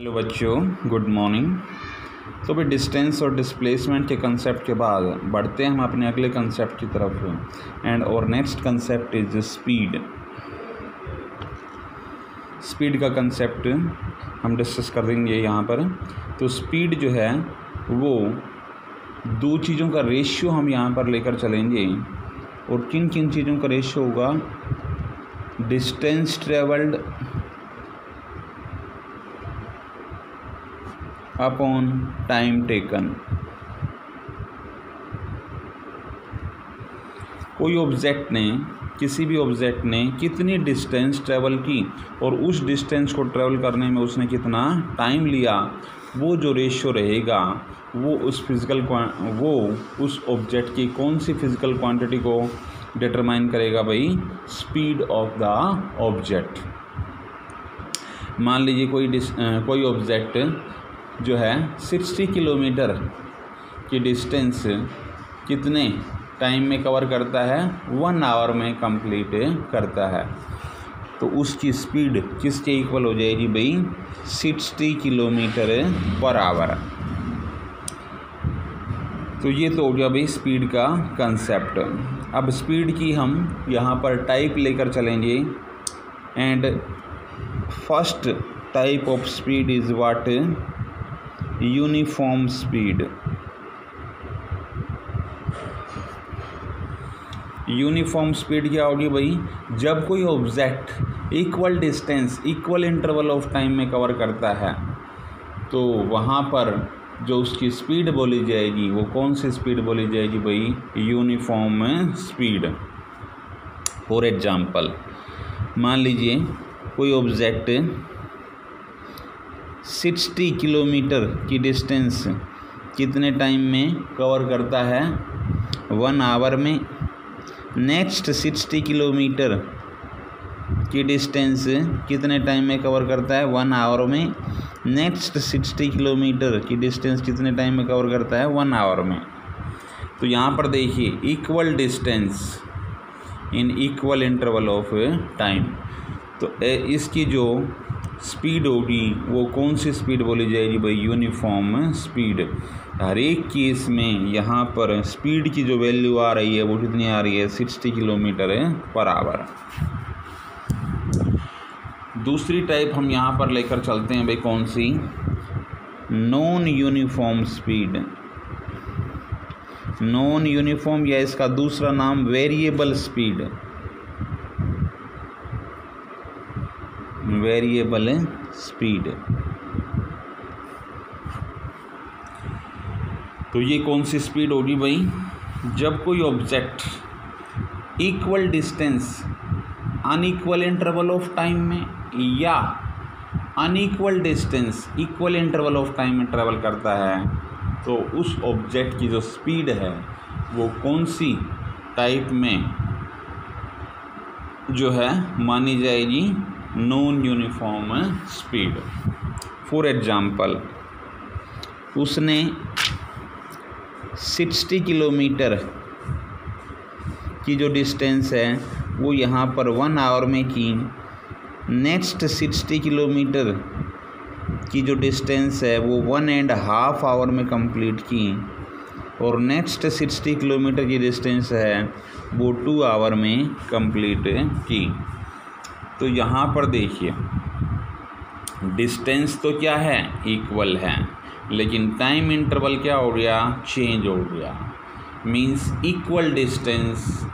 Hello बच्चों, good morning. तो भाई डिस्टेंस और डिस्प्लेसमेंट के कंसेप्ट के बाद बढ़ते हैं हम अपने अगले कंसेप्ट की तरफ। एंड और next concept is speed. Speed का कंसेप्ट हम डिस्कस कर देंगे यहाँ पर। तो स्पीड जो है वो दो चीज़ों का रेशियो हम यहाँ पर लेकर चलेंगे। और किन किन चीज़ों का रेशियो होगा? Distance travelled upon time taken. कोई ऑब्जेक्ट ने, किसी भी ऑब्जेक्ट ने कितनी डिस्टेंस ट्रैवल की और उस डिस्टेंस को ट्रैवल करने में उसने कितना टाइम लिया, वो जो रेशियो रहेगा वो उस ऑब्जेक्ट की कौन सी फिजिकल क्वांटिटी को डिटरमाइन करेगा? भाई स्पीड ऑफ द ऑब्जेक्ट। मान लीजिए कोई ऑब्जेक्ट जो है 60 किलोमीटर की डिस्टेंस कितने टाइम में कवर करता है? 1 आवर में कंप्लीट करता है। तो उसकी स्पीड किसके इक्वल हो जाएगी भाई? 60 किलोमीटर पर आवर। तो ये तो हो गया भाई स्पीड का कंसेप्ट। अब स्पीड की हम यहाँ पर टाइप लेकर चलेंगे। And first type of speed is what? Uniform speed. Uniform speed क्या होगी भाई? जब कोई object equal distance, equal interval of time में कवर करता है तो वहाँ पर जो उसकी स्पीड बोली जाएगी वो कौन सी स्पीड बोली जाएगी भाई? Uniform speed. फॉर एग्जाम्पल, मान लीजिए कोई ऑब्जेक्ट 60 किलोमीटर की डिस्टेंस कितने टाइम में कवर करता है? 1 आवर में। नेक्स्ट 60 किलोमीटर की डिस्टेंस कितने टाइम में कवर करता है? 1 आवर में। नेक्स्ट 60 किलोमीटर की डिस्टेंस कितने टाइम में कवर करता है? 1 आवर में। तो यहाँ पर देखिए equal distance in equal interval of time. तो इसकी जो स्पीड होगी वो कौन सी स्पीड बोली जाएगी भाई? Uniform speed. हर एक केस में यहाँ पर स्पीड की जो वैल्यू आ रही है वो कितनी आ रही है? 60 किलोमीटर पर आवर। दूसरी टाइप हम यहाँ पर लेकर चलते हैं भाई, कौन सी? Non uniform speed. Non uniform या इसका दूसरा नाम वेरिएबल स्पीड। Variable speed. तो ये कौन सी स्पीड होगी भाई? जब कोई object equal distance unequal interval of time में या unequal distance equal interval of time में ट्रैवल करता है तो उस ऑब्जेक्ट की जो स्पीड है वो कौन सी टाइप में जो है मानी जाएगी? Non uniform speed. For example, उसने 60 किलोमीटर की जो डिस्टेंस है वो यहाँ पर 1 आवर में की। नेक्स्ट 60 किलोमीटर की जो डिस्टेंस है वो 1.5 आवर में कंप्लीट की। और नेक्स्ट 60 किलोमीटर की डिस्टेंस है वो 2 आवर में कंप्लीट की। तो यहाँ पर देखिए डिस्टेंस तो क्या है? इक्वल है, लेकिन टाइम इंटरवल क्या हो गया? चेंज हो गया। Means equal distance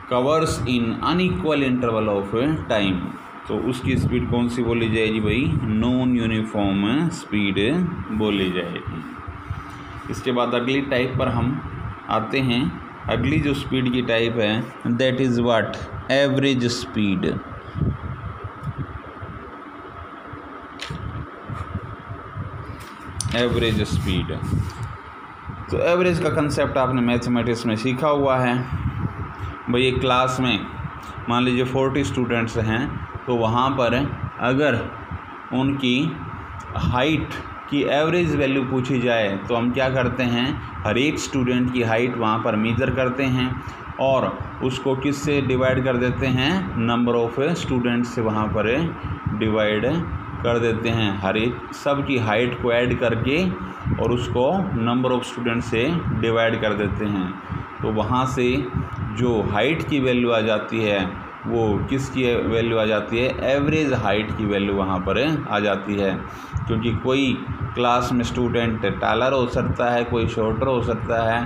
covers in unequal interval of time. तो उसकी स्पीड कौन सी बोली जाएगी भाई? नॉन यूनिफॉर्म स्पीड बोली जाएगी। इसके बाद अगली टाइप पर हम आते हैं। अगली जो स्पीड की टाइप है that is what? Average speed. Average speed. तो एवरेज का कंसेप्ट आपने मैथमेटिक्स में सीखा हुआ है भाई। एक क्लास में मान लीजिए 40 स्टूडेंट्स हैं तो वहाँ पर अगर उनकी हाइट की एवरेज वैल्यू पूछी जाए तो हम क्या करते हैं? हर एक स्टूडेंट की हाइट वहाँ पर मेजर करते हैं और उसको किससे डिवाइड कर देते हैं? नंबर ऑफ स्टूडेंट्स से वहाँ पर डिवाइड कर देते हैं, हर एक सब की हाइट को ऐड करके और उसको नंबर ऑफ़ स्टूडेंट से डिवाइड कर देते हैं। तो वहाँ से जो हाइट की वैल्यू आ जाती है वो किसकी वैल्यू आ जाती है, एवरेज हाइट की वैल्यू वहाँ पर आ जाती है। क्योंकि कोई क्लास में स्टूडेंट टॉलर हो सकता है, कोई शॉर्टर हो सकता है,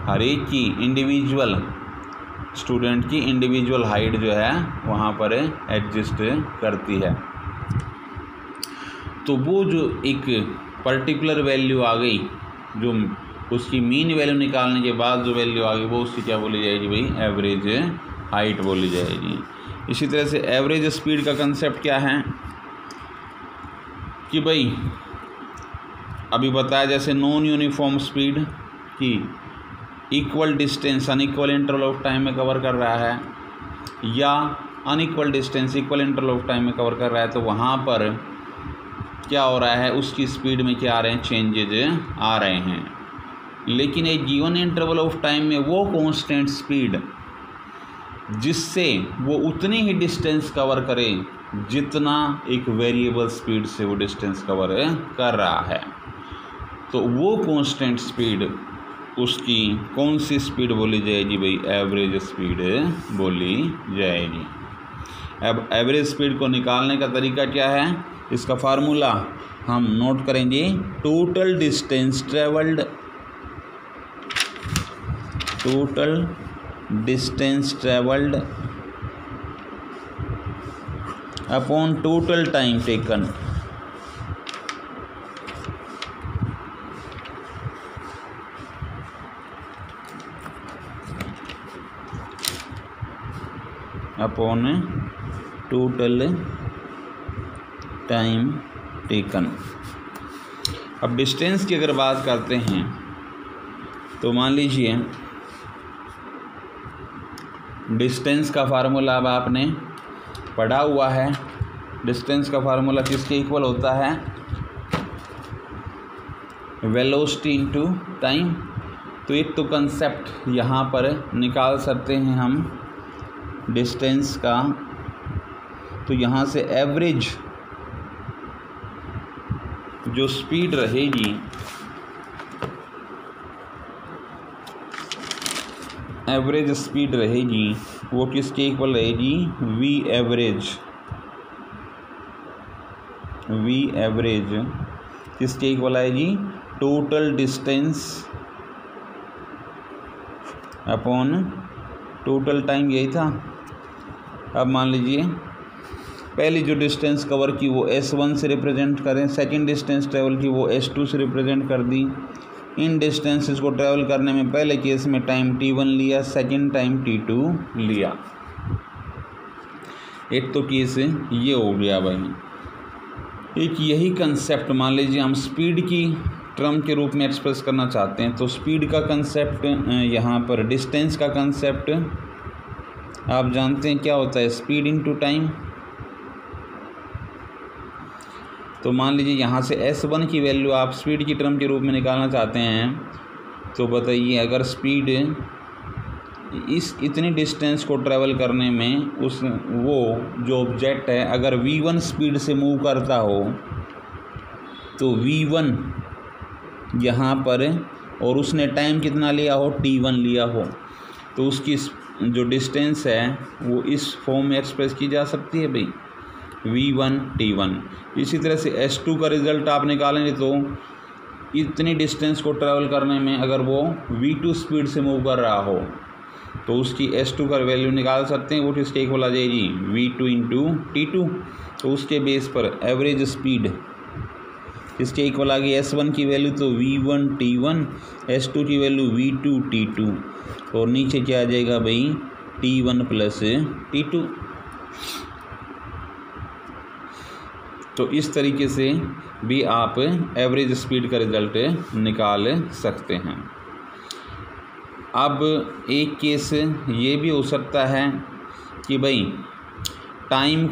हर एक की इंडिविजुअल स्टूडेंट की इंडिविजुअल हाइट जो है वहाँ पर एडजस्ट करती है। तो वो जो एक पर्टिकुलर वैल्यू आ गई, जो उसकी मीन वैल्यू निकालने के बाद जो वैल्यू आ गई वो उसकी क्या बोली जाएगी भाई, एवरेज हाइट बोली जाएगी। इसी तरह से एवरेज स्पीड का कंसेप्ट क्या है कि भाई अभी बताया जैसे नॉन यूनिफॉर्म स्पीड की equal distance unequal interval of time में कवर कर रहा है या unequal distance equal interval of time में कवर कर रहा है, तो वहाँ पर क्या हो रहा है, उसकी स्पीड में क्या आ रहे हैं, चेंजेज आ रहे हैं। लेकिन एक गिवन इंटरवल ऑफ टाइम में वो कांस्टेंट स्पीड जिससे वो उतनी ही डिस्टेंस कवर करे जितना एक वेरिएबल स्पीड से वो डिस्टेंस कवर कर रहा है, तो वो कांस्टेंट स्पीड उसकी कौन सी स्पीड बोली जाएगी भाई, एवरेज स्पीड बोली जाएगी। अब एवरेज स्पीड को निकालने का तरीका क्या है, इसका फार्मूला हम नोट करेंगे, total distance travelled upon total time taken. Upon total time taken. अब डिस्टेंस की अगर बात करते हैं तो मान लीजिए डिस्टेंस का फार्मूला अब आपने पढ़ा हुआ है। डिस्टेंस का फार्मूला किसके इक्वल होता है, वेलोसिटी इनटू टाइम। तो एक तो कंसेप्ट यहाँ पर निकाल सकते हैं हम डिस्टेंस का। तो यहाँ से एवरेज जो स्पीड रहेगी, एवरेज स्पीड रहेगी वो किसके इक्वल रहेगी, वी एवरेज किसके इक्वल आएगी, total distance upon total time, यही था। अब मान लीजिए पहली जो डिस्टेंस कवर की वो S1 से रिप्रेजेंट करें, सेकंड डिस्टेंस ट्रेवल की वो S2 से रिप्रेजेंट कर दी। इन डिस्टेंसेस को ट्रैवल करने में पहले केस में टाइम T1 लिया, सेकंड टाइम T2 लिया। एक तो केस ये हो गया भाई। एक यही कंसेप्ट मान लीजिए हम स्पीड की टर्म के रूप में एक्सप्रेस करना चाहते हैं, तो स्पीड का कंसेप्ट यहाँ पर डिस्टेंस का कंसेप्ट आप जानते हैं क्या होता है, स्पीड इनटू टाइम। तो मान लीजिए यहाँ से S1 की वैल्यू आप स्पीड की टर्म के रूप में निकालना चाहते हैं, तो बताइए अगर स्पीड इस इतनी डिस्टेंस को ट्रैवल करने में वो जो ऑब्जेक्ट है अगर V1 स्पीड से मूव करता हो, तो V1 यहाँ पर और उसने टाइम कितना लिया हो, T1 लिया हो, तो उसकी जो डिस्टेंस है वो इस फॉर्म में एक्सप्रेस की जा सकती है भाई, V1 T1। इसी तरह से S2 का रिज़ल्ट आप निकालेंगे तो इतनी डिस्टेंस को ट्रैवल करने में अगर वो V2 स्पीड से मूव कर रहा हो तो उसकी S2 का वैल्यू निकाल सकते हैं, वो किसके इक्वल आ जाएगी, V2 इंटू T2। तो उसके बेस पर एवरेज स्पीड किसके इक्वल आ गई, S1 की वैल्यू तो V1 T1, S2 की वैल्यू V2 T2 और नीचे क्या आ जाएगा भाई, T1 प्लस T2। तो इस तरीके से भी आप एवरेज स्पीड का रिज़ल्ट निकाल सकते हैं। अब एक केस ये भी हो सकता है कि भाई टाइम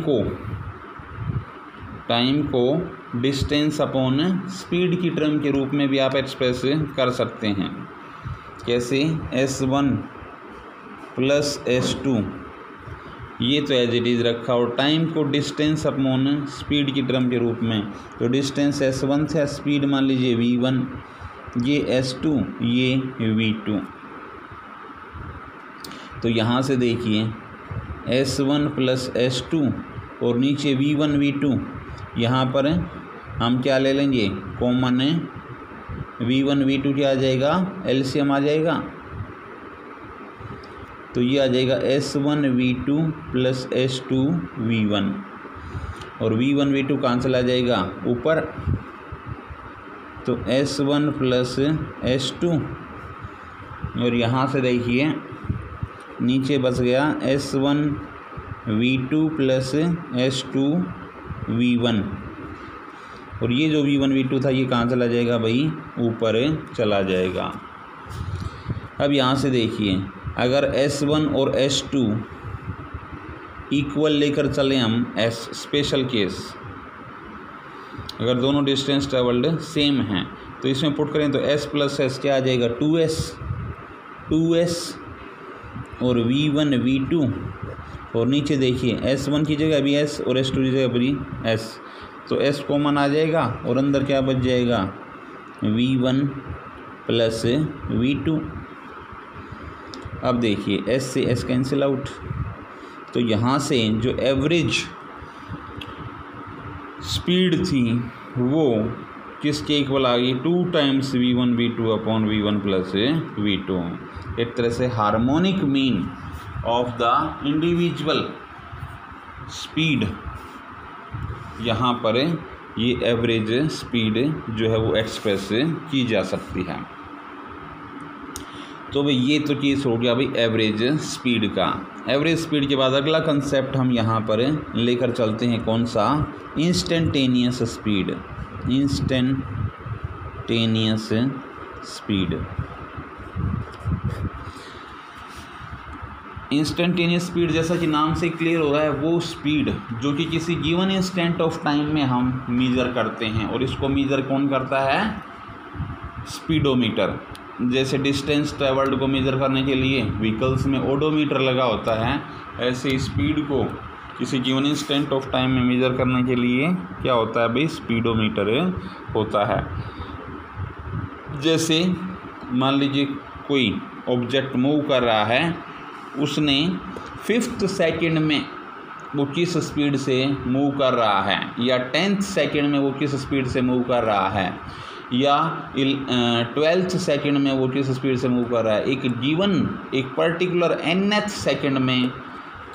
को डिस्टेंस अपॉन स्पीड की टर्म के रूप में भी आप एक्सप्रेस कर सकते हैं। कैसे, S1 प्लस S2 ये तो एज इट इज़ रखा, और टाइम को डिस्टेंस अपॉन स्पीड की टर्म के रूप में, तो डिस्टेंस s1 से स्पीड मान लीजिए v1, ये s2, ये v2। तो यहाँ से देखिए s1 प्लस s2 और नीचे v1 v2, यहाँ पर हम क्या ले लेंगे कॉमन, v1 v2 क्या आ जाएगा, एलसीएम आ जाएगा। तो ये आ जाएगा s1 v2 plus s2 v1, और v1 v2 कैंसिल आ जाएगा ऊपर, तो s1 प्लस s2, और यहाँ से देखिए नीचे बच गया s1 v2 plus s2 v1, और ये जो v1 v2 था ये कहाँ चला जाएगा भाई, ऊपर चला जाएगा। अब यहाँ से देखिए अगर s1 और s2 इक्वल लेकर चले हम, स्पेशल केस, अगर दोनों डिस्टेंस ट्रेवल्ड सेम हैं तो इसमें पुट करें तो s प्लस s क्या आ जाएगा, 2s, और v1 v2, और नीचे देखिए s1 की जगह अभी s और s2 की जगह अभी s, तो s कॉमन आ जाएगा और अंदर क्या बच जाएगा, v1 प्लस v2। अब देखिए s से s कैंसिल आउट, तो यहाँ से जो एवरेज स्पीड थी वो किसके इक्वल आ गई, 2 times v1 v2 upon v1 plus v2। एक तरह से harmonic mean of the individual speed, यहाँ पर ये एवरेज स्पीड जो है वो एक्सप्रेस की जा सकती है। तो भाई ये तो चीज़ हो गया भाई एवरेज स्पीड का। एवरेज स्पीड के बाद अगला कंसेप्ट हम यहाँ पर लेकर चलते हैं, कौन सा, instantaneous speed. Instantaneous speed, instantaneous speed जैसा कि नाम से क्लियर हो रहा है, वो स्पीड जो कि किसी गिवन इंस्टेंट ऑफ टाइम में हम मेज़र करते हैं, और इसको मेज़र कौन करता है, स्पीडोमीटर। जैसे डिस्टेंस ट्रेवल्ड को मेज़र करने के लिए व्हीकल्स में ओडोमीटर लगा होता है, ऐसे स्पीड को किसी गिवन इंस्टेंट ऑफ टाइम में मेज़र करने के लिए क्या होता है भाई, स्पीडोमीटर होता है। जैसे मान लीजिए कोई ऑब्जेक्ट मूव कर रहा है, उसने 5th सेकंड में वो किस स्पीड से मूव कर रहा है, या 10th सेकंड में वो किस स्पीड से मूव कर रहा है, या 12th सेकंड में वो किस स्पीड से मूव कर रहा है, एक गिवन एक पर्टिकुलर nth सेकंड में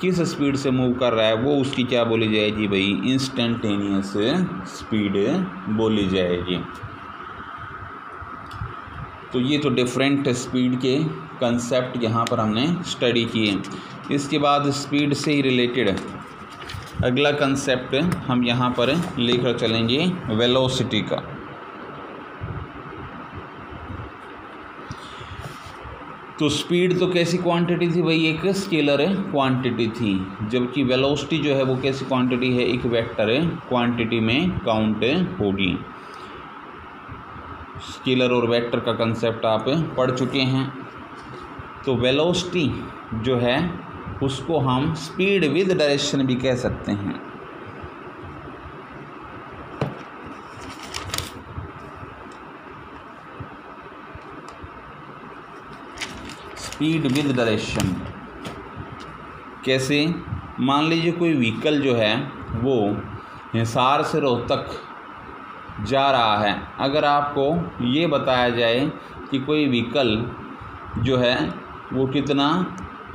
किस स्पीड से मूव कर रहा है, वो उसकी क्या बोली जाएगी भाई, इंस्टेंटेनियस स्पीड बोली जाएगी। तो ये तो डिफरेंट स्पीड के कंसेप्ट यहाँ पर हमने स्टडी किए। इसके बाद स्पीड से ही रिलेटेड अगला कंसेप्ट हम यहाँ पर लेकर चलेंगे, वेलोसिटी का। तो स्पीड तो कैसी क्वांटिटी थी भाई, एक स्केलर क्वांटिटी थी, जबकि वेलोसिटी जो है वो कैसी क्वांटिटी है, एक वेक्टर क्वांटिटी में काउंट होगी। स्केलर और वेक्टर का कंसेप्ट आप पढ़ चुके हैं। तो वेलोसिटी जो है उसको हम स्पीड विद डायरेक्शन भी कह सकते हैं। स्पीड विद डायरेक्शन कैसे, मान लीजिए कोई व्हीकल जो है वो हिसार से रोहतक जा रहा है। अगर आपको ये बताया जाए कि कोई व्हीकल जो है वो कितना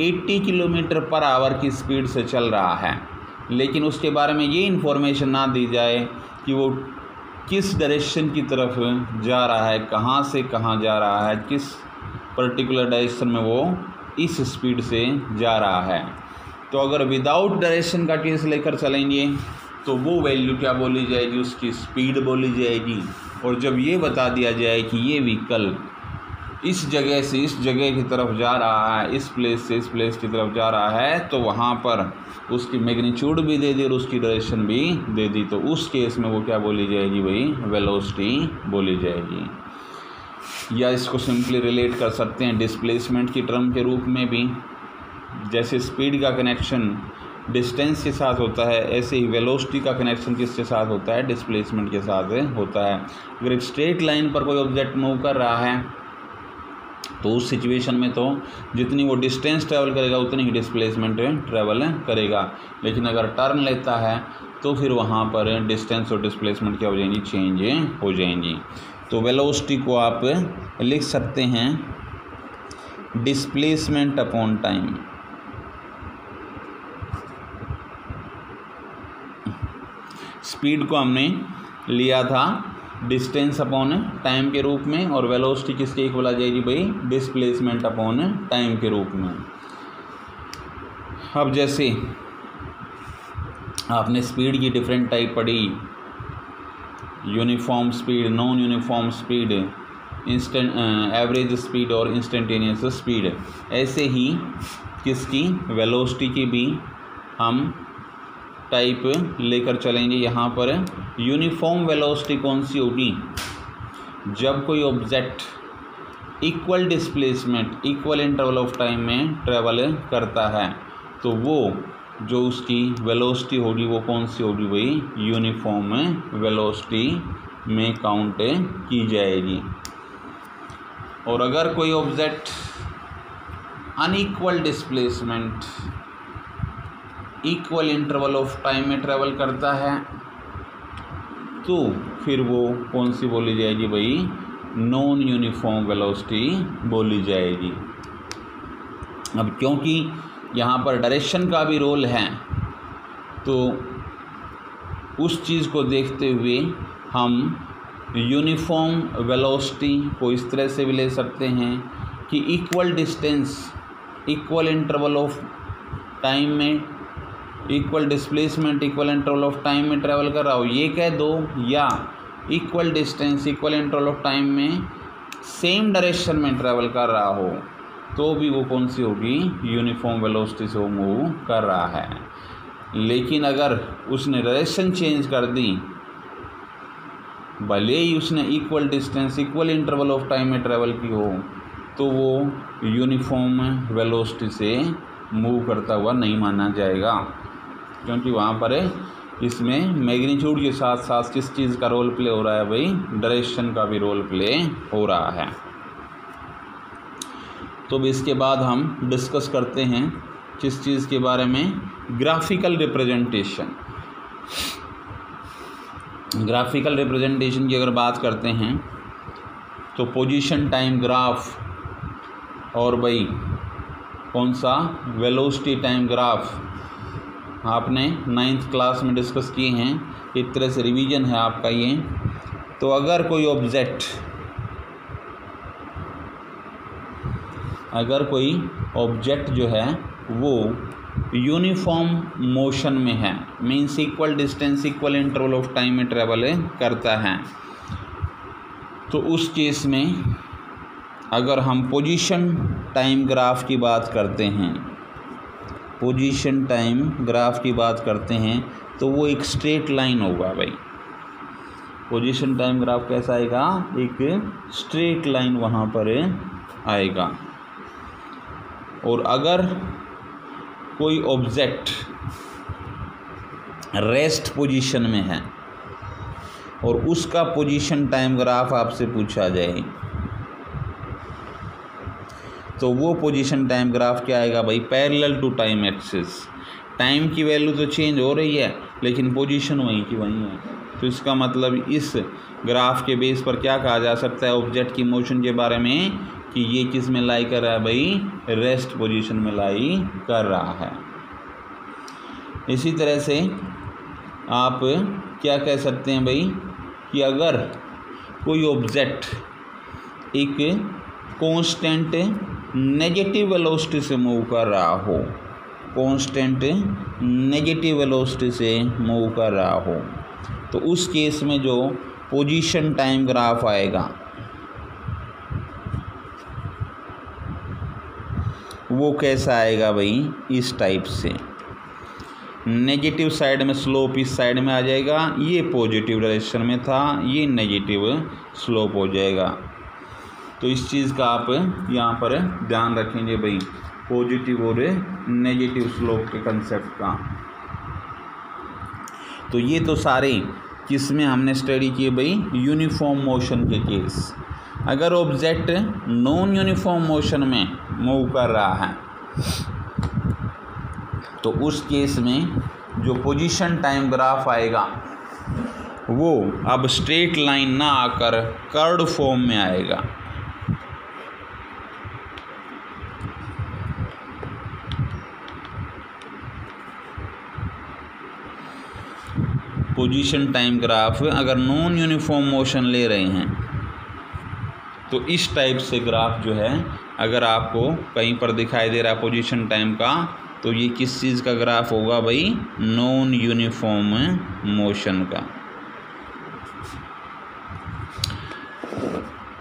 80 किलोमीटर पर आवर की स्पीड से चल रहा है, लेकिन उसके बारे में ये इन्फॉर्मेशन ना दी जाए कि वो किस डायरेक्शन की तरफ जा रहा है, कहाँ से कहाँ जा रहा है, किस पर्टिकुलर डायरेक्शन में वो इस स्पीड से जा रहा है, तो अगर विदाउट डायरेक्शन का केस लेकर चलेंगे तो वो वैल्यू क्या बोली जाएगी, उसकी स्पीड बोली जाएगी। और जब ये बता दिया जाए कि ये व्हीकल इस जगह से इस जगह की तरफ जा रहा है, इस प्लेस से इस प्लेस की तरफ जा रहा है, तो वहाँ पर उसकी मैग्नीट्यूड भी दे दी और उसकी डायरेक्शन भी दे दी, तो उस केस में वो क्या बोली जाएगी भाई, वेलोसिटी बोली जाएगी। या इसको सिंपली रिलेट कर सकते हैं डिस्प्लेसमेंट की टर्म के रूप में भी। जैसे स्पीड का कनेक्शन डिस्टेंस के साथ होता है, ऐसे ही वेलोसिटी का कनेक्शन किसके साथ होता है, डिस्प्लेसमेंट के साथ होता है। अगर एक स्ट्रेट लाइन पर कोई ऑब्जेक्ट मूव कर रहा है तो उस सिचुएशन में तो जितनी वो डिस्टेंस ट्रैवल करेगा उतनी ही डिस्प्लेसमेंट ट्रैवल करेगा, लेकिन अगर टर्न लेता है तो फिर वहाँ पर डिस्टेंस और डिस्प्लेसमेंट क्या हो जाएंगी, चेंज हो जाएंगी। तो वेलोसिटी को आप लिख सकते हैं डिस्प्लेसमेंट अपॉन टाइम। स्पीड को हमने लिया था डिस्टेंस अपॉन टाइम के रूप में, और वेलोसिटी किसके इक्वल आ जाएगी भाई, डिस्प्लेसमेंट अपॉन टाइम के रूप में। अब जैसे आपने स्पीड की डिफरेंट टाइप पढ़ी, uniform speed, non uniform speed, average speed और इंस्टेंटेनियस स्पीड, ऐसे ही किसकी, वेलोसिटी की भी हम टाइप लेकर चलेंगे। यहाँ पर यूनिफॉर्म वेलोसिटी कौन सी होगी, जब कोई object equal displacement equal interval of time में ट्रैवल करता है तो वो जो उसकी वेलोसिटी होगी वो कौन सी होगी भाई, यूनिफॉर्म वेलोसिटी में काउंट की जाएगी। और अगर कोई object unequal displacement equal interval of time में ट्रैवल करता है तो फिर वो कौन सी बोली जाएगी भाई, नॉन यूनिफॉर्म वेलोसिटी बोली जाएगी। अब क्योंकि यहाँ पर डायरेक्शन का भी रोल है तो उस चीज़ को देखते हुए हम यूनिफॉर्म वेलोसिटी को इस तरह से भी ले सकते हैं कि equal distance equal interval of time में equal displacement equal interval of time में ट्रैवल कर रहा हो, ये कह दो, या equal distance equal interval of time में सेम डायरेक्शन में ट्रैवल कर रहा हो तो भी वो कौन सी होगी, यूनिफॉर्म वेलोसिटी से वो मूव कर रहा है। लेकिन अगर उसने डायरेक्शन चेंज कर दी, भले ही उसने equal distance equal interval of time में ट्रैवल की हो, तो वो यूनिफॉर्म वेलोसिटी से मूव करता हुआ नहीं माना जाएगा, क्योंकि वहाँ पर इसमें मैग्नीट्यूड के साथ साथ किस चीज़ का रोल प्ले हो रहा है भाई, डायरेक्शन का भी रोल प्ले हो रहा है। तो अब इसके बाद हम डिस्कस करते हैं किस चीज़ के बारे में, ग्राफिकल रिप्रेजेंटेशन। ग्राफिकल रिप्रेजेंटेशन की अगर बात करते हैं तो पोजीशन टाइम ग्राफ और भाई कौन सा, वेलोसिटी टाइम ग्राफ आपने 9th क्लास में डिस्कस किए हैं, एक तरह से रिवीजन है आपका ये। तो अगर कोई ऑब्जेक्ट जो है वो यूनिफॉर्म मोशन में है, means equal distance equal interval of time में ट्रैवल करता है, तो उस केस में अगर हम पोजीशन टाइम ग्राफ की बात करते हैं, पोजीशन टाइम ग्राफ की बात करते हैं तो वो एक स्ट्रेट लाइन होगा भाई। पोजीशन टाइम ग्राफ कैसा आएगा, एक स्ट्रेट लाइन वहाँ पर आएगा। और अगर कोई ऑब्जेक्ट रेस्ट पोजीशन में है और उसका पोजीशन टाइम ग्राफ आपसे पूछा जाए तो वो पोजीशन टाइम ग्राफ क्या आएगा भाई, parallel to time axis. Time की वैल्यू तो चेंज हो रही है लेकिन पोजीशन वहीं की वहीं है, तो इसका मतलब इस ग्राफ के बेस पर क्या कहा जा सकता है ऑब्जेक्ट की मोशन के बारे में कि ये किस में लाई कर रहा है भाई, रेस्ट पोजीशन में लाई कर रहा है। इसी तरह से आप क्या कह सकते हैं भाई कि अगर कोई ऑब्जेक्ट एक कांस्टेंट नेगेटिव वेलोसिटी से मूव कर रहा हो, कांस्टेंट नेगेटिव वेलोसिटी से मूव कर रहा हो, तो उस केस में जो पोजीशन टाइम ग्राफ आएगा वो कैसा आएगा भाई, इस टाइप से। नेगेटिव साइड में स्लोप इस साइड में आ जाएगा, ये पॉजिटिव डायरेक्शन में था, ये नेगेटिव स्लोप हो जाएगा। तो इस चीज़ का आप यहाँ पर ध्यान रखेंगे भाई। पॉजिटिव और नेगेटिव स्लोप के कंसेप्ट का। तो ये तो सारे किसमें हमने स्टडी किए भाई, यूनिफॉर्म मोशन के केस। अगर ऑब्जेक्ट नॉन यूनिफॉर्म मोशन में मूव कर रहा है तो उस केस में जो पोजीशन टाइम ग्राफ आएगा वो अब स्ट्रेट लाइन ना आकर कर्व्ड फॉर्म में आएगा। पोजीशन टाइम ग्राफ अगर नॉन यूनिफॉर्म मोशन ले रहे हैं तो इस टाइप से ग्राफ जो है अगर आपको कहीं पर दिखाई दे रहा है पोजीशन टाइम का, तो ये किस चीज़ का ग्राफ होगा भाई, नॉन यूनिफॉर्म मोशन का।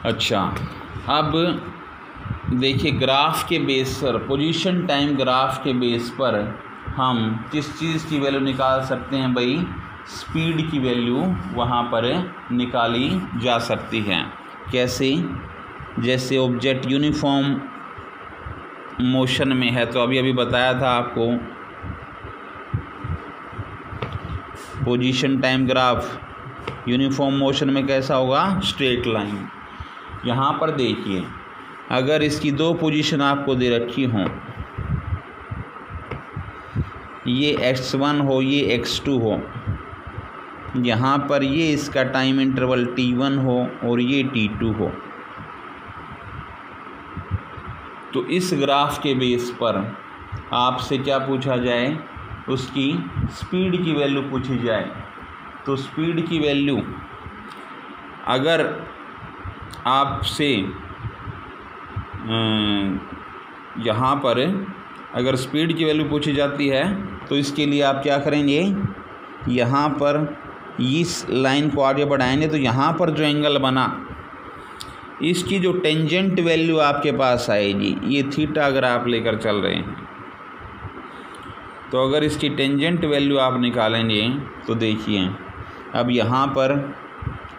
अच्छा, अब देखिए ग्राफ के बेस पर, पोजीशन टाइम ग्राफ के बेस पर हम किस चीज़ की वैल्यू निकाल सकते हैं भाई, स्पीड की वैल्यू वहाँ पर निकाली जा सकती है। कैसे, जैसे ऑब्जेक्ट यूनिफॉर्म मोशन में है तो अभी बताया था आपको position time graph uniform motion में कैसा होगा, स्ट्रेट लाइन। यहाँ पर देखिए अगर इसकी दो पोजीशन आपको दे रखी हों, ये x1 हो ये x2 हो, यहाँ पर ये इसका टाइम इंटरवल t1 हो और ये t2 हो, तो इस ग्राफ के बेस पर आपसे क्या पूछा जाए, उसकी स्पीड की वैल्यू पूछी जाए। तो स्पीड की वैल्यू अगर आपसे यहाँ पर अगर स्पीड की वैल्यू पूछी जाती है तो इसके लिए आप क्या करेंगे, यहाँ पर इस लाइन को आगे बढ़ाएंगे तो यहाँ पर जो एंगल बना इसकी जो टेंजेंट वैल्यू आपके पास आएगी, ये थीटा अगर आप लेकर चल रहे हैं तो अगर इसकी टेंजेंट वैल्यू आप निकालेंगे तो देखिए अब यहाँ पर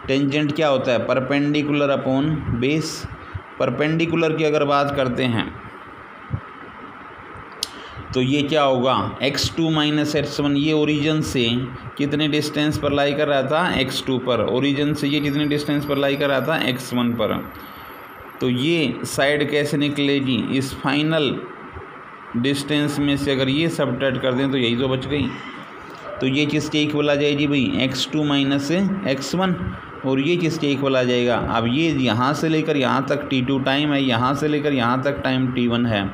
टेंजेंट क्या होता है, परपेंडिकुलर अपॉन बेस। परपेंडिकुलर की अगर बात करते हैं तो ये क्या होगा, x2 माइनस x1, ये ओरिजिन से कितने डिस्टेंस पर लाई कर रहा था, x2 पर। ओरिजिन से ये कितने डिस्टेंस पर लाई कर रहा था, x1 पर। तो ये साइड कैसे निकलेगी, इस फाइनल डिस्टेंस में से अगर ये सबट्रैक्ट कर दें तो यही तो बच गई। तो ये किसके इक्वल आ जाएगी भाई, x2 माइनस x1, और ये किसके इक्वल आ जाएगा। अब ये यहाँ से लेकर यहाँ तक t2 टाइम है, यहाँ से लेकर यहाँ तक टाइम t1 है।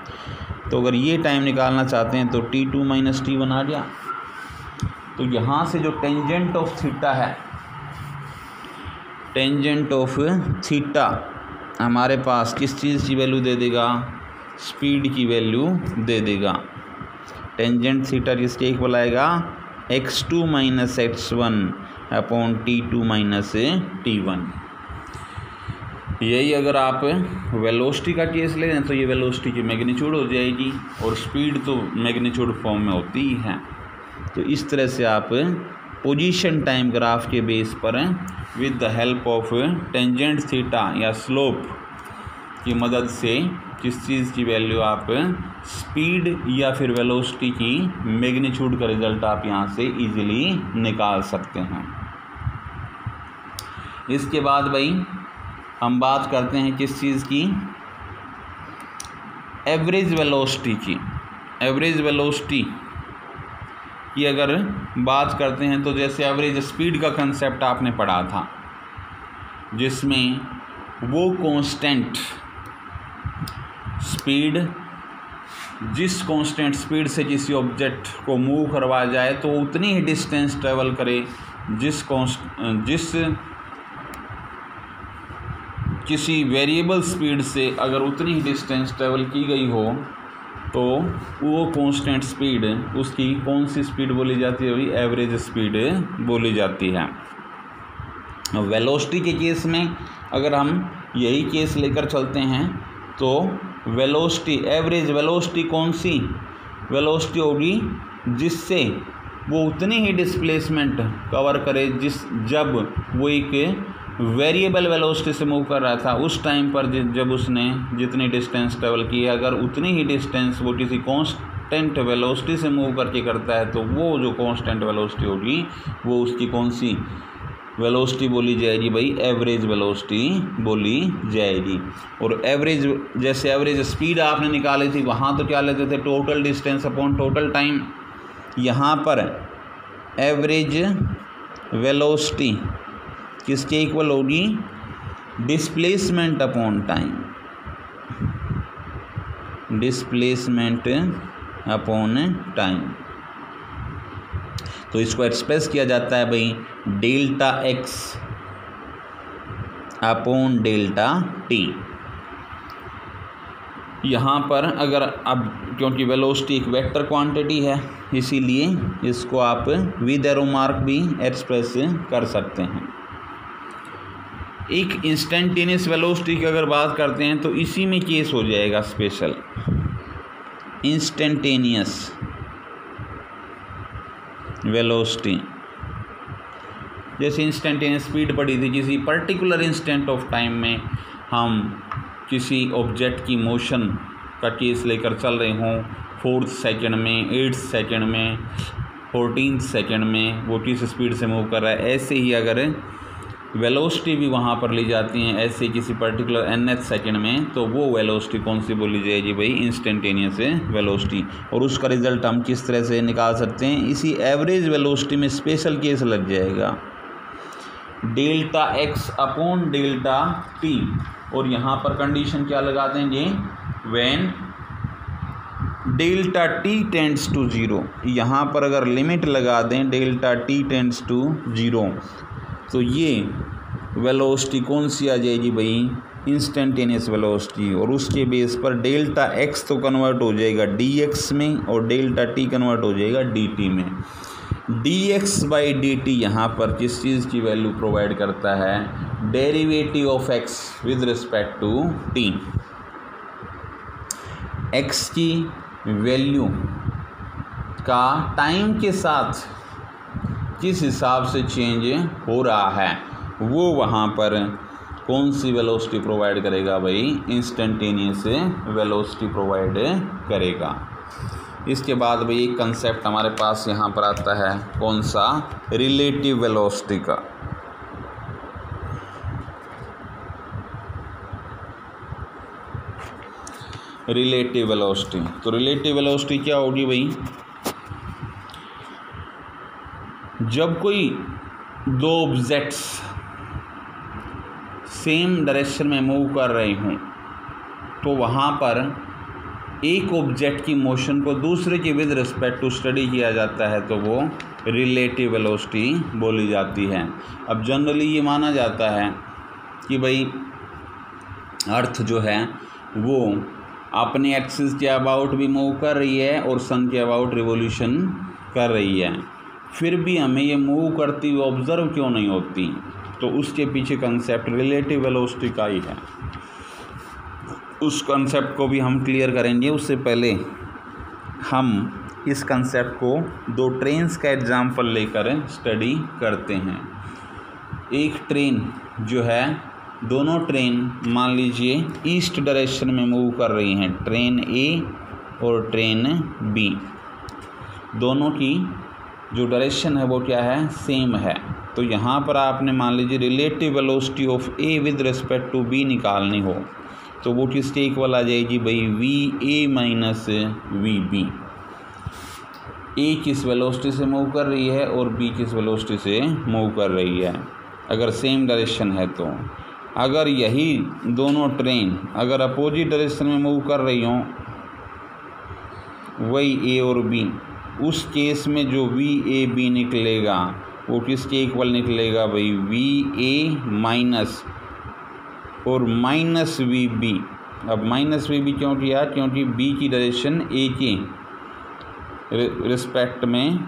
तो अगर ये टाइम निकालना चाहते हैं तो t2 माइनस t1 आ गया। तो यहाँ से जो टेंजेंट ऑफ थीटा है, टेंजेंट ऑफ थीटा हमारे पास किस चीज़ की वैल्यू दे देगा, स्पीड की वैल्यू दे देगा। टेंजेंट थीटा किसके इक्वल आएगा, x2 minus x1 upon t2 minus t1। यही अगर आप वेलोसिटी का केस ले रहे हैं तो ये वेलोसिटी की मैग्नीट्यूड हो जाएगी, और स्पीड तो मैग्नीट्यूड फॉर्म में होती ही है। तो इस तरह से आप पोजीशन टाइम ग्राफ के बेस पर with the help of tangent theta या स्लोप की मदद से किस चीज़ की वैल्यू आप स्पीड या फिर वेलोसिटी की मैग्नीट्यूड का रिजल्ट आप यहाँ से इजीली निकाल सकते हैं। इसके बाद भाई हम बात करते हैं किस चीज़ की, एवरेज वेलोसिटी की। एवरेज वेलोसिटी की अगर बात करते हैं तो जैसे एवरेज स्पीड का कंसेप्ट आपने पढ़ा था, जिसमें वो कांस्टेंट स्पीड, जिस कांस्टेंट स्पीड से किसी ऑब्जेक्ट को मूव करवाया जाए तो उतनी ही डिस्टेंस ट्रेवल करे जिस किसी वेरिएबल स्पीड से अगर उतनी ही डिस्टेंस ट्रेवल की गई हो तो वो कांस्टेंट स्पीड, उसकी कौन सी स्पीड बोली जाती है, वही एवरेज स्पीड बोली जाती है। वेलोसिटी के केस में अगर हम यही केस लेकर चलते हैं तो वेलोसिटी, एवरेज वेलोसिटी कौन सी वेलोसिटी होगी जिससे वो उतनी ही डिस्प्लेसमेंट कवर करे जब वो एक वेरिएबल वेलोसिटी से मूव कर रहा था, उस टाइम पर जब उसने जितनी डिस्टेंस ट्रेवल की है, अगर उतनी ही डिस्टेंस वो किसी कांस्टेंट वेलोसिटी से मूव करके करता है तो वो जो कांस्टेंट वेलोसिटी होगी वो उसकी कौन सी वेलोसिटी बोली जाएगी भाई? एवरेज वेलोसिटी बोली जाएगी। और एवरेज, जैसे एवरेज स्पीड आपने निकाली थी वहाँ तो क्या लेते थे? Total distance upon total time. यहाँ पर एवरेज वेलोसिटी किसके इक्वल होगी? Displacement upon time, displacement upon time. तो इसको एक्सप्रेस किया जाता है भाई delta x upon delta T. यहाँ पर अगर अब क्योंकि वेलोसिटी एक वेक्टर क्वांटिटी है इसीलिए इसको आप विद एरो मार्क भी एक्सप्रेस कर सकते हैं। एक इंस्टेंटेनियस वेलोसिटी की अगर बात करते हैं तो इसी में केस हो जाएगा स्पेशल, इंस्टेंटेनियस वेलोसिटी। जैसे इंस्टेंटेनियस स्पीड पड़ी थी, किसी पर्टिकुलर इंस्टेंट ऑफ टाइम में हम किसी ऑब्जेक्ट की मोशन का केस लेकर चल रहे हों, 4th सेकेंड में, 8th सेकेंड में, 14th सेकेंड में वो किस स्पीड से मूव कर रहा है, ऐसे ही अगर वेलोसिटी भी वहाँ पर ली जाती हैं ऐसे किसी पर्टिकुलर nth सेकेंड में, तो वो वेलोसिटी कौन सी बोली जाएगी भाई? Instantaneous velocity. और उसका रिजल्ट हम किस तरह से निकाल सकते हैं? इसी एवरेज वेलोसिटी में स्पेशल केस लग जाएगा delta x upon delta t. और यहाँ पर कंडीशन क्या लगा देंगे? When delta t tends to 0। यहाँ पर अगर लिमिट लगा दें डेल्टा टी टेंड्स टू 0 तो ये वेलोसिटी कौन सी आ जाएगी भाई? Instantaneous velocity. और उसके बेस पर डेल्टा एक्स तो कन्वर्ट हो जाएगा डी एक्स में और डेल्टा टी कन्वर्ट हो जाएगा डी टी में। D x by d t यहाँ पर किस चीज़ की वैल्यू प्रोवाइड करता है? Derivative of x with respect to t. एक्स की वैल्यू का टाइम के साथ किस हिसाब से चेंज हो रहा है वो वहाँ पर कौन सी वेलोसिटी प्रोवाइड करेगा भाई? इंस्टेंटेनियस वेलोसिटी प्रोवाइड करेगा। इसके बाद भाई एक कंसेप्ट हमारे पास यहाँ पर आता है, कौन सा? रिलेटिव वेलोसिटी का। रिलेटिव वेलोसिटी, तो रिलेटिव वेलोसिटी क्या होगी भाई? जब कोई दो ऑब्जेक्ट्स सेम डायरेक्शन में मूव कर रहे हों तो वहाँ पर एक ऑब्जेक्ट की मोशन को दूसरे के विद रिस्पेक्ट टू स्टडी किया जाता है तो वो रिलेटिव वेलोसिटी बोली जाती है। अब जनरली ये माना जाता है कि भाई अर्थ जो है वो अपने एक्सिस के अबाउट भी मूव कर रही है और सन के अबाउट रिवोल्यूशन कर रही है, फिर भी हमें ये मूव करती हुई ऑब्ज़र्व क्यों नहीं होती? तो उसके पीछे कंसेप्ट रिलेटिव वेलोसिटी का ही है। उस कंसेप्ट को भी हम क्लियर करेंगे। उससे पहले हम इस कंसेप्ट को दो ट्रेन्स का एग्जांपल लेकर स्टडी करते हैं। एक ट्रेन जो है, दोनों ट्रेन मान लीजिए ईस्ट डायरेक्शन में मूव कर रही हैं, ट्रेन ए और ट्रेन बी। दोनों की जो डायरेक्शन है वो क्या है? सेम है। तो यहाँ पर आपने मान लीजिए relative velocity of A with respect to B निकालनी हो तो वो किसके इक्वल आ जाएगी भाई? V A minus we B. A किस वेलोसिटी से मूव कर रही है और बी किस वेलोसिटी से मूव कर रही है अगर सेम डायरेक्शन है। तो अगर यही दोनों ट्रेन अगर अपोजिट डायरेक्शन में मूव कर रही हों, वही ए और बी, उस केस में जो वी ए बी निकलेगा वो किसके इक्वल निकलेगा भाई? वी ए माइनस और माइनस वी बी। अब माइनस वी बी क्यों किया? क्योंकि बी की डायरेक्शन ए के रिस्पेक्ट में,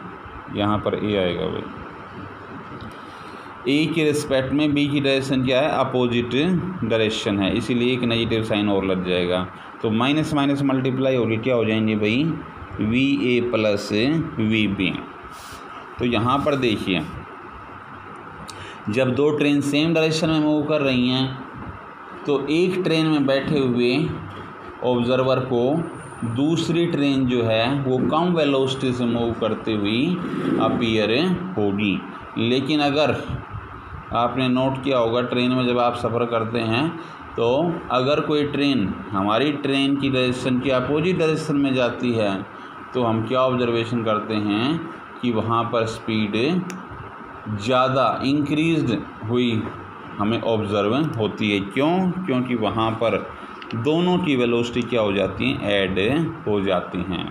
यहाँ पर ए आएगा भाई, ए के रिस्पेक्ट में बी की डायरेक्शन क्या है? अपोजिट डायरेक्शन है, इसीलिए एक नेगेटिव साइन और लग जाएगा। तो माइनस माइनस मल्टीप्लाई होगी, क्या हो जाएंगे भाई? We a plus v b. तो यहाँ पर देखिए जब दो ट्रेन सेम डायरेक्शन में मूव कर रही हैं तो एक ट्रेन में बैठे हुए ऑब्जर्वर को दूसरी ट्रेन जो है वो कम वेलोसिटी से मूव करती हुई अपीयर होगी। लेकिन अगर आपने नोट किया होगा ट्रेन में जब आप सफ़र करते हैं तो अगर कोई ट्रेन हमारी ट्रेन की डायरेक्शन की अपोजिट डायरेक्शन में जाती है तो हम क्या ऑब्जर्वेशन करते हैं कि वहाँ पर स्पीड ज़्यादा इंक्रीज्ड हुई हमें ऑब्जर्व होती है। क्यों? क्योंकि वहाँ पर दोनों की वेलोसिटी क्या हो जाती हैं, ऐड हो जाती हैं।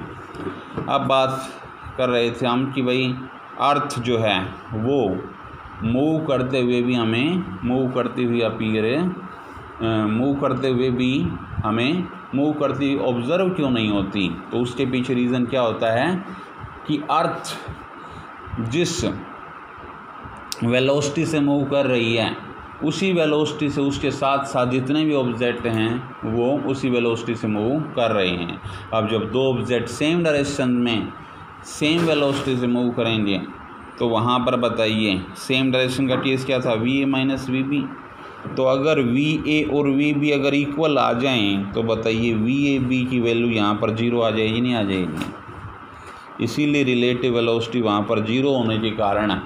अब बात कर रहे थे हम कि भाई अर्थ जो है वो मूव करते हुए भी हमें मूव करती हुई ऑब्ज़र्व क्यों नहीं होती। तो उसके पीछे रीज़न क्या होता है कि अर्थ जिस वेलोसिटी से मूव कर रही है उसी वेलोसिटी से उसके साथ साथ जितने भी ऑब्जेक्ट हैं वो उसी वेलोसिटी से मूव कर रहे हैं। अब जब दो ऑब्जेक्ट सेम डायरेक्शन में सेम वेलोसिटी से मूव करेंगे तो वहाँ पर बताइए सेम डायरेक्शन का केस क्या था, v A minus we b. तो अगर वी ए और वी बी अगर इक्वल आ जाएं तो बताइए वी ए बी की वैल्यू यहाँ पर 0 आ जाएगी, नहीं आ जाएगी। इसीलिए रिलेटिव वेलोसिटी वहाँ पर 0 होने के कारण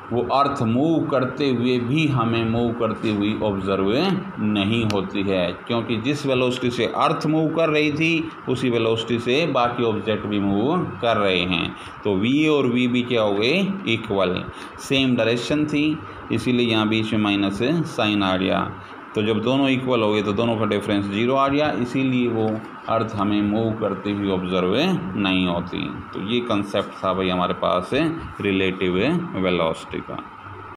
वो अर्थ मूव करते हुए भी हमें मूव करती हुई ऑब्जर्व नहीं होती है, क्योंकि जिस वेलोसिटी से अर्थ मूव कर रही थी उसी वेलोसिटी से बाकी ऑब्जेक्ट भी मूव कर रहे हैं। तो वी ए और वी बी क्या हो गए, इक्वल, सेम डायरेक्शन थी, इसीलिए यहाँ बीच में माइनस साइन आ गया। तो जब दोनों इक्वल हो गए तो दोनों का डिफरेंस 0 आ गया, इसीलिए वो अर्थ हमें मूव करती हुई ऑब्जर्व नहीं होती। तो ये कंसेप्ट था भाई हमारे पास रिलेटिव वेलोसिटी का।